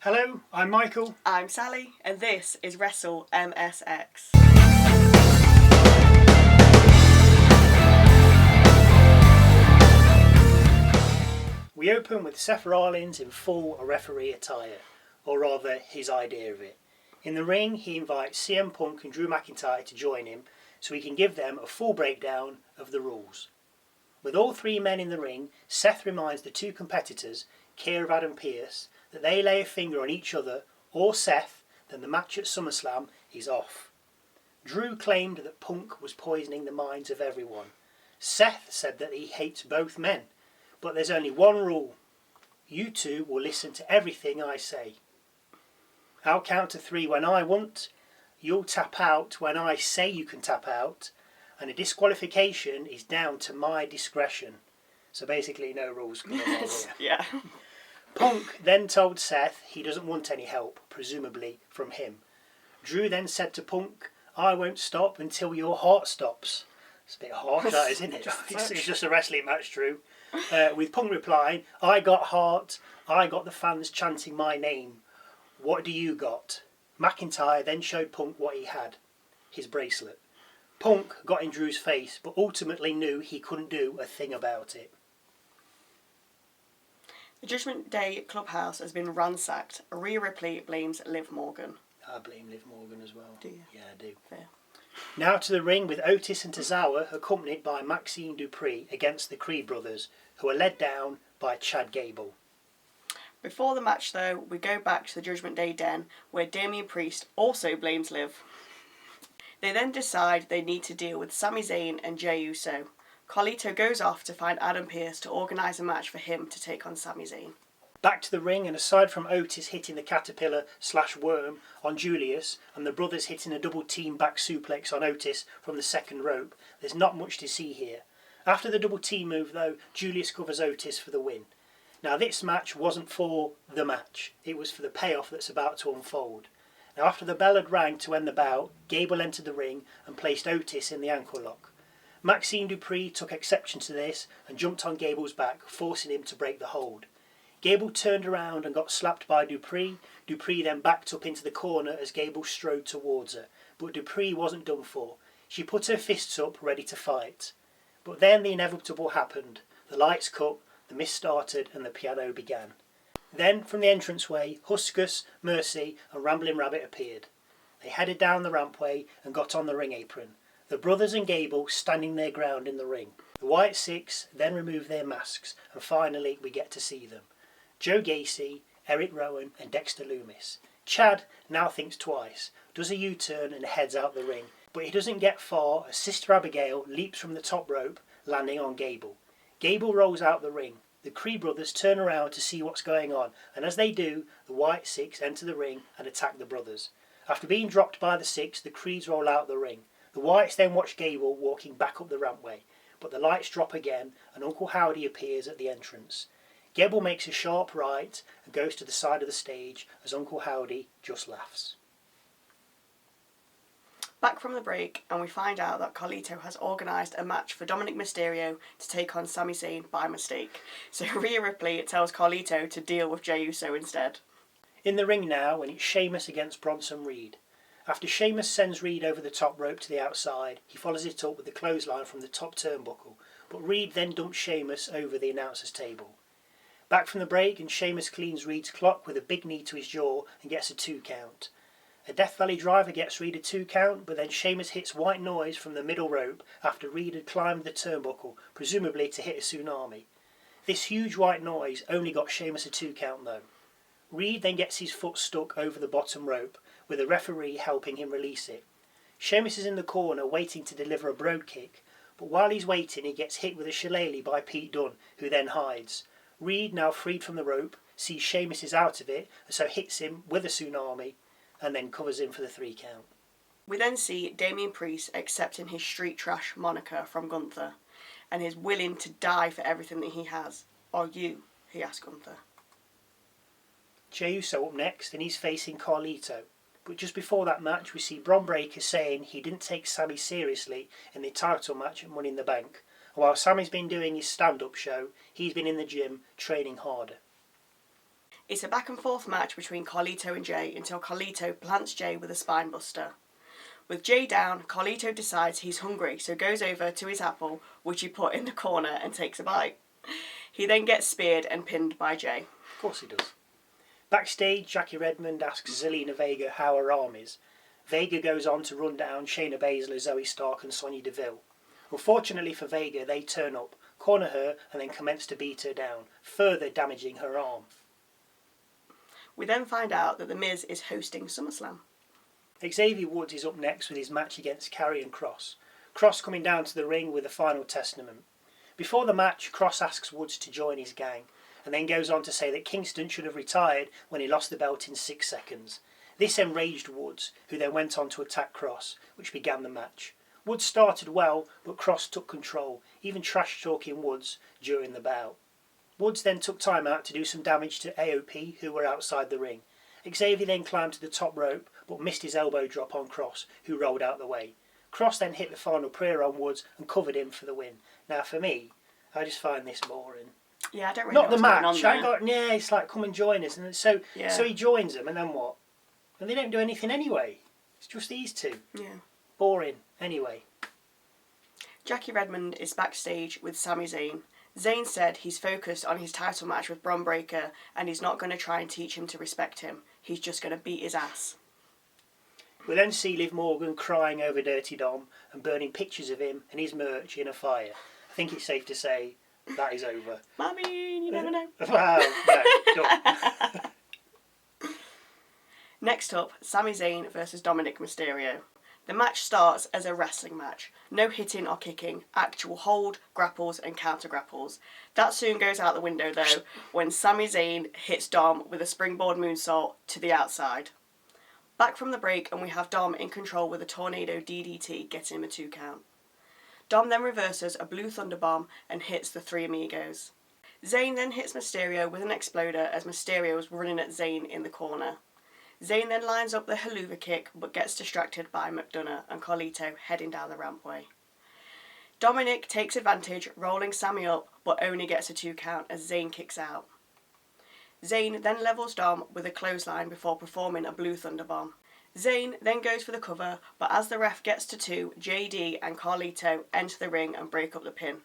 Hello, I'm Michael. I'm Sally, and this is Wrestle MSX. We open with Seth Rollins in full referee attire, or rather his idea of it. In the ring, he invites CM Punk and Drew McIntyre to join him so he can give them a full breakdown of the rules. With all three men in the ring, Seth reminds the two competitors, Akira and Adam Pearce, that they lay a finger on each other or Seth, then the match at SummerSlam is off. Drew claimed that Punk was poisoning the minds of everyone. Seth said that he hates both men, but there's only one rule. You two will listen to everything I say. I'll count to 3 when I want, you'll tap out when I say you can tap out, and a disqualification is down to my discretion. So basically no rules going on here. Yeah. Punk then told Seth he doesn't want any help, presumably from him. Drew then said to Punk, I won't stop until your heart stops. It's a bit harsh, that, isn't it? It's just a wrestling match, Drew. With Punk replying, I got heart, I got the fans chanting my name. What do you got? McIntyre then showed Punk what he had, his bracelet. Punk got in Drew's face, but ultimately knew he couldn't do a thing about it. The Judgement Day clubhouse has been ransacked. Rhea Ripley blames Liv Morgan. I blame Liv Morgan as well. Do you? Yeah, I do. Fair. Now to the ring with Otis and Tozawa accompanied by Maxine Dupree against the Creed brothers, who are led down by Chad Gable. Before the match, though, we go back to the Judgement Day den, where Damian Priest also blames Liv. They then decide they need to deal with Sami Zayn and Jey Uso. Carlito goes off to find Adam Pearce to organise a match for him to take on Sami Zayn. Back to the ring, and aside from Otis hitting the caterpillar/worm on Julius and the brothers hitting a double team back suplex on Otis from the second rope, there's not much to see here. After the double team move though, Julius covers Otis for the win. Now this match wasn't for the match, it was for the payoff that's about to unfold. Now after the bell had rang to end the bout, Gable entered the ring and placed Otis in the ankle lock. Maxine Dupree took exception to this and jumped on Gable's back, forcing him to break the hold. Gable turned around and got slapped by Dupree. Dupree then backed up into the corner as Gable strode towards her, but Dupree wasn't done for. She put her fists up ready to fight. But then the inevitable happened. The lights cut, the mist started and the piano began. Then from the entranceway, Huskus, Mercy and Ramblin' Rabbit appeared. They headed down the rampway and got on the ring apron. The brothers and Gable standing their ground in the ring. The Wyatt Sicks then removed their masks and finally we get to see them. Joe Gacy, Eric Rowan and Dexter Loomis. Chad now thinks twice, does a U-turn and heads out the ring, but he doesn't get far as Sister Abigail leaps from the top rope, landing on Gable. Gable rolls out the ring. The Creed brothers turn around to see what's going on, and as they do, the Wyatt Sicks enter the ring and attack the brothers. After being dropped by the Sicks, the Creeds roll out the ring. The Wyatts then watch Gable walking back up the rampway, but the lights drop again and Uncle Howdy appears at the entrance. Gable makes a sharp right and goes to the side of the stage as Uncle Howdy just laughs. Back from the break, and we find out that Carlito has organised a match for Dominik Mysterio to take on Sami Zayn by mistake. So Rhea Ripley tells Carlito to deal with Jey Uso instead. In the ring now, and it's Sheamus against Bronson Reed. After Sheamus sends Reed over the top rope to the outside, he follows it up with the clothesline from the top turnbuckle, but Reed then dumps Sheamus over the announcer's table. Back from the break, and Sheamus cleans Reed's clock with a big knee to his jaw and gets a 2 count. A Death Valley driver gets Reed a 2 count, but then Sheamus hits White Noise from the middle rope after Reed had climbed the turnbuckle, presumably to hit a tsunami. This huge White Noise only got Sheamus a 2 count though. Reed then gets his foot stuck over the bottom rope, with the referee helping him release it. Sheamus is in the corner waiting to deliver a brogue kick, but while he's waiting he gets hit with a shillelagh by Pete Dunne, who then hides. Reed, now freed from the rope, sees Sheamus is out of it, and so hits him with a tsunami, and then covers him for the 3 count. We then see Damian Priest accepting his street trash moniker from Gunther, and is willing to die for everything that he has. Are you? He asks Gunther. Jey Uso up next, and he's facing Carlito. But just before that match, we see Bron Breakker saying he didn't take Sami seriously in the title match at Money in the Bank. And while Sami's been doing his stand-up show, he's been in the gym training harder. It's a back and forth match between Carlito and Jey until Carlito plants Jey with a spine buster. With Jey down, Carlito decides he's hungry, so goes over to his apple, which he put in the corner, and takes a bite. He then gets speared and pinned by Jey. Of course he does. Backstage, Jackie Redmond asks Zelina Vega how her arm is. Vega goes on to run down Shayna Baszler, Zoe Stark and Sonya Deville. Unfortunately for Vega, they turn up, corner her and then commence to beat her down, further damaging her arm. We then find out that The Miz is hosting SummerSlam. Xavier Woods is up next with his match against Karrion Kross. Kross coming down to the ring with a final testament. Before the match, Kross asks Woods to join his gang, and then goes on to say that Kingston should have retired when he lost the belt in 6 seconds. This enraged Woods, who then went on to attack Kross, which began the match. Woods started well, but Kross took control, even trash-talking Woods during the bout. Woods then took time out to do some damage to AOP, who were outside the ring. Xavier then climbed to the top rope, but missed his elbow drop on Kross, who rolled out the way. Kross then hit the final prayer on Woods and covered him for the win. Now for me, I just find this boring. Yeah, I don't really Not know the what's match. going on there. Yeah, it's like come and join us, and so he joins them, and then what? And they don't do anything anyway. It's just these two. Yeah. Boring. Anyway. Jackie Redmond is backstage with Sami Zayn. Zayn said he's focused on his title match with Bron Breakker and he's not going to try and teach him to respect him. He's just going to beat his ass. We then see Liv Morgan crying over Dirty Dom and burning pictures of him and his merch in a fire. I think it's safe to say that is over. Mommy, you never know. Well, no, done. Next up, Sami Zayn versus Dominik Mysterio. The match starts as a wrestling match. No hitting or kicking, actual hold, grapples and counter grapples. That soon goes out the window though when Sami Zayn hits Dom with a springboard moonsault to the outside. Back from the break and we have Dom in control with a tornado DDT getting him a 2 count. Dom then reverses a blue thunder bomb and hits the Three Amigos. Zayn then hits Mysterio with an exploder as Mysterio is running at Zayn in the corner. Zayn then lines up the haluva kick but gets distracted by McDonough and Carlito heading down the rampway. Dominik takes advantage, rolling Sami up but only gets a 2 count as Zayn kicks out. Zayn then levels Dom with a clothesline before performing a blue thunder bomb. Zayn then goes for the cover, but as the ref gets to 2, JD and Carlito enter the ring and break up the pin.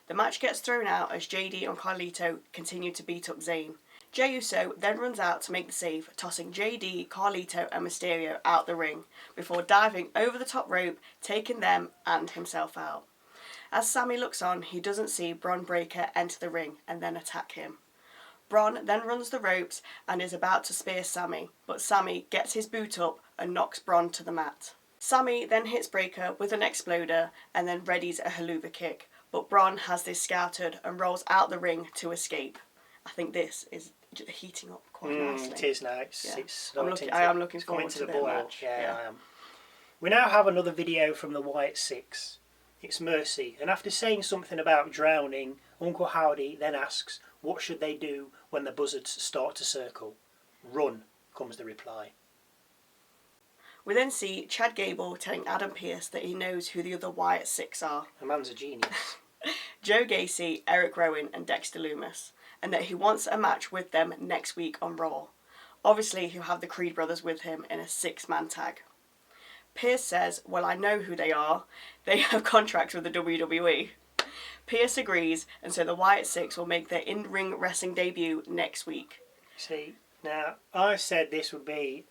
The match gets thrown out as JD and Carlito continue to beat up Zayn. Jey Uso then runs out to make the save, tossing JD, Carlito and Mysterio out the ring, before diving over the top rope, taking them and himself out. As Sami looks on, he doesn't see Bron Breakker enter the ring and then attack him. Bron then runs the ropes and is about to spear Sami, but Sami gets his boot up and knocks Bron to the mat. Sami then hits Breakker with an exploder and then readies a haluva kick, but Bron has this scouted and rolls out the ring to escape. I think this is heating up quite nicely. It is now. I am looking forward to the match. Yeah, I am. We now have another video from the Wyatt Sicks. It's Mercy, and after saying something about drowning, Uncle Howdy then asks, what should they do when the buzzards start to circle? Run, comes the reply. We then see Chad Gable telling Adam Pearce that he knows who the other Wyatt Sicks are. The man's a genius. Joe Gacy, Eric Rowan and Dexter Lumis, and that he wants a match with them next week on Raw. Obviously he'll have the Creed brothers with him in a 6-man tag. Pearce says, well, I know who they are. They have contracts with the WWE. Pearce agrees, and so the Wyatt Sicks will make their in-ring wrestling debut next week. See, now, I said this would be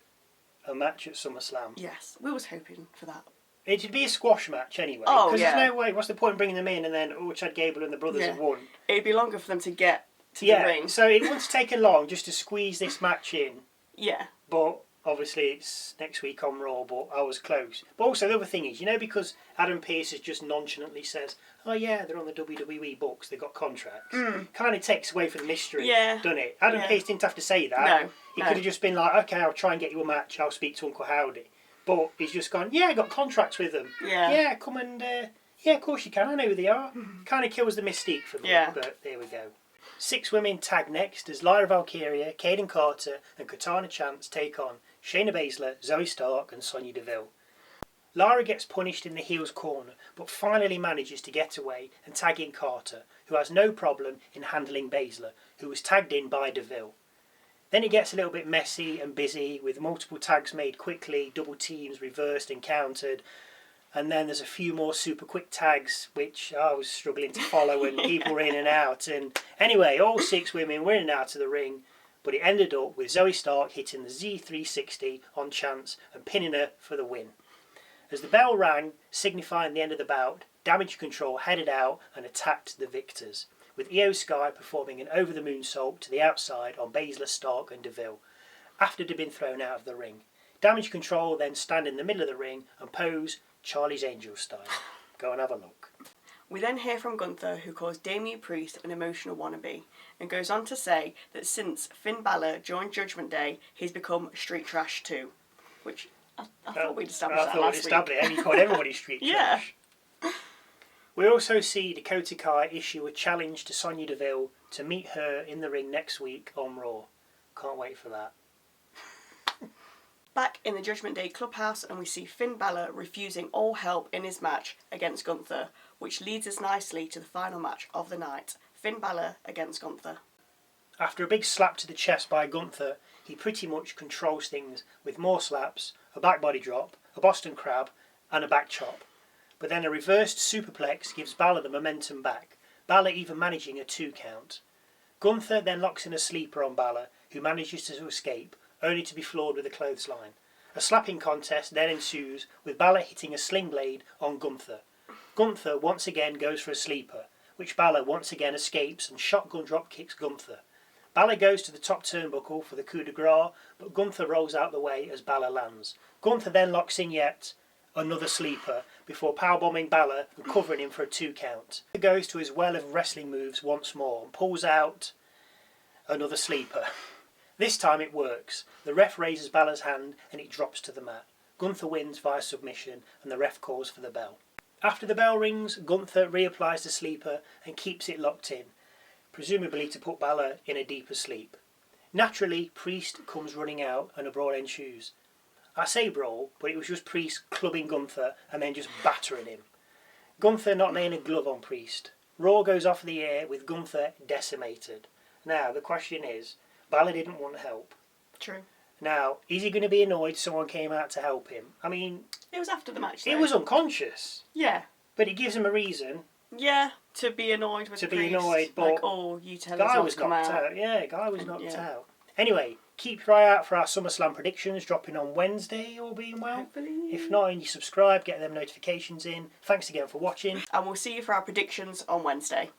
a match at SummerSlam. Yes, we was hoping for that. It'd be a squash match anyway. Oh, because yeah. there's no way, what's the point in bringing them in and then, Chad Gable and the brothers have won? It'd be longer for them to get to the ring. So it wouldn't take long just to squeeze this match in. Yeah. But obviously it's next week on Raw, but I was close. But also the other thing is, because Adam Pearce has just nonchalantly says, oh yeah, they're on the WWE books, they've got contracts. Kind of takes away from the mystery, doesn't it? Adam Pearce didn't have to say that. No. He could have just been like, okay, I'll try and get you a match, I'll speak to Uncle Howdy. But he's just gone, yeah, I got contracts with them. Yeah, come and, yeah, of course you can, I know who they are. Kind of kills the mystique for me, but there we go. 6 women tag next as Lyra Valkyria, Kaden Carter and Katana Chance take on Shayna Baszler, Zoe Stark and Sonya Deville. Lara gets punished in the heel's corner, but finally manages to get away and tag in Carter, who has no problem in handling Baszler, who was tagged in by Deville. Then it gets a little bit messy and busy with multiple tags made quickly, double teams reversed and countered. And then there's a few more super quick tags which I was struggling to follow and people were in and out. And anyway, all 6 women were in and out of the ring, but it ended up with Zoe Stark hitting the Z360 on chance and pinning her for the win. As the bell rang, signifying the end of the bout, Damage Control headed out and attacked the victors, with Io Sky performing an over the moonsault to the outside on Baszler, Stark and Deville, after they'd been thrown out of the ring. Damage Control then stand in the middle of the ring and pose Charlie's Angel style. Go and have a look. We then hear from Gunther, who calls Damian Priest an emotional wannabe, and goes on to say that since Finn Balor joined Judgment Day, he's become street trash too. Which I thought we'd established that last week. And he called everybody street Yeah. trash. We also see Dakota Kai issue a challenge to Sonya Deville to meet her in the ring next week on Raw. Can't wait for that. Back in the Judgment Day clubhouse, and we see Finn Balor refusing all help in his match against Gunther, which leads us nicely to the final match of the night, Finn Balor against Gunther. After a big slap to the chest by Gunther, he pretty much controls things with more slaps, a back body drop, a Boston Crab and a back chop. But then a reversed superplex gives Balor the momentum back, Balor even managing a 2 count. Gunther then locks in a sleeper on Balor, who manages to escape, only to be floored with a clothesline. A slapping contest then ensues, with Balor hitting a sling blade on Gunther. Gunther once again goes for a sleeper, which Balor once again escapes and shotgun drop kicks Gunther. Balor goes to the top turnbuckle for the coup de grace, but Gunther rolls out the way as Balor lands. Gunther then locks in yet another sleeper before powerbombing Balor and covering him for a 2 count. He goes to his well of wrestling moves once more and pulls out another sleeper. This time it works. The ref raises Balor's hand and it drops to the mat. Gunther wins via submission and the ref calls for the bell. After the bell rings, Gunther reapplies the sleeper and keeps it locked in, presumably to put Balor in a deeper sleep. Naturally, Priest comes running out and a brawl ensues. I say brawl, but it was just Priest clubbing Gunther and then just battering him. Gunther not laying a glove on Priest. Raw goes off the air with Gunther decimated. Now, the question is, Balor didn't want help. True. Now, is he going to be annoyed someone came out to help him? I mean... It was after the match, though. He was unconscious. Yeah. But it gives him a reason. Yeah, to be annoyed with To Priest. be annoyed, but... Like, oh, you tell us Guy not was to come knocked out. out. Yeah, Guy was knocked out. Anyway, keep your eye out for our SummerSlam predictions dropping on Wednesday, all being well. Hopefully. If not, and you subscribe, get them notifications in. Thanks again for watching. And we'll see you for our predictions on Wednesday.